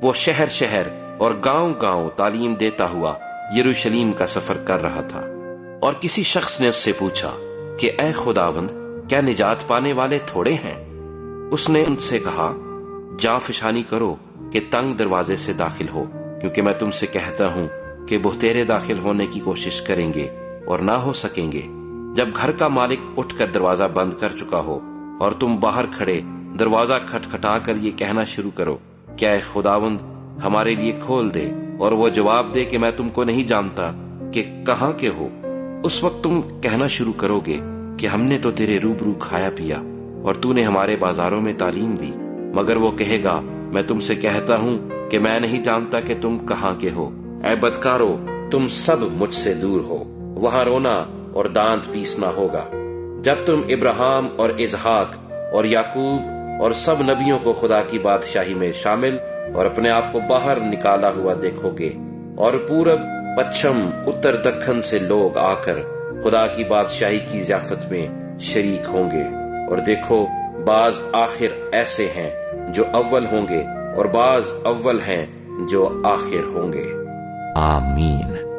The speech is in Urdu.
وہ شہر شہر اور گاؤں گاؤں تعلیم دیتا ہوا یروشلیم کا سفر کر رہا تھا، اور کسی شخص نے اس سے پوچھا کہ اے خداوند، کیا نجات پانے والے تھوڑے ہیں؟ اس نے ان سے کہا، جاں فشانی کرو کہ تنگ دروازے سے داخل ہو، کیونکہ میں تم سے کہتا ہوں کہ بہتیرے داخل ہونے کی کوشش کریں گے اور نہ ہو سکیں گے۔ جب گھر کا مالک اٹھ کر دروازہ بند کر چکا ہو اور تم باہر کھڑے دروازہ کھٹکھٹا کر یہ کہنا شروع کرو کہ اے خداوند ہمارے لیے کھول دے، اور وہ جواب دے کہ میں تم کو نہیں جانتا کہ کہاں کے ہو، اس وقت تم کہنا شروع کرو گے کہ ہم نے تو تیرے روبرو کھایا پیا اور تو نے ہمارے بازاروں میں تعلیم دی۔ مگر وہ کہے گا، میں تم سے کہتا ہوں کہ میں نہیں جانتا کہ تم کہاں کے ہو، اے بدکارو تم سب مجھ سے دور ہو۔ وہاں رونا اور دانت پیسنا ہوگا جب تم ابراہیم اور اسحاق اور یعقوب اور سب نبیوں کو خدا کی بادشاہی میں شامل اور اپنے آپ کو باہر نکالا ہوا دیکھو گے، اور پورب پچھم اتر دکن سے لوگ آ کر خدا کی بادشاہی کی ضیافت میں شریک ہوں گے۔ اور دیکھو، بعض آخر ایسے ہیں جو اول ہوں گے، اور بعض اول ہیں جو آخر ہوں گے۔ آمین۔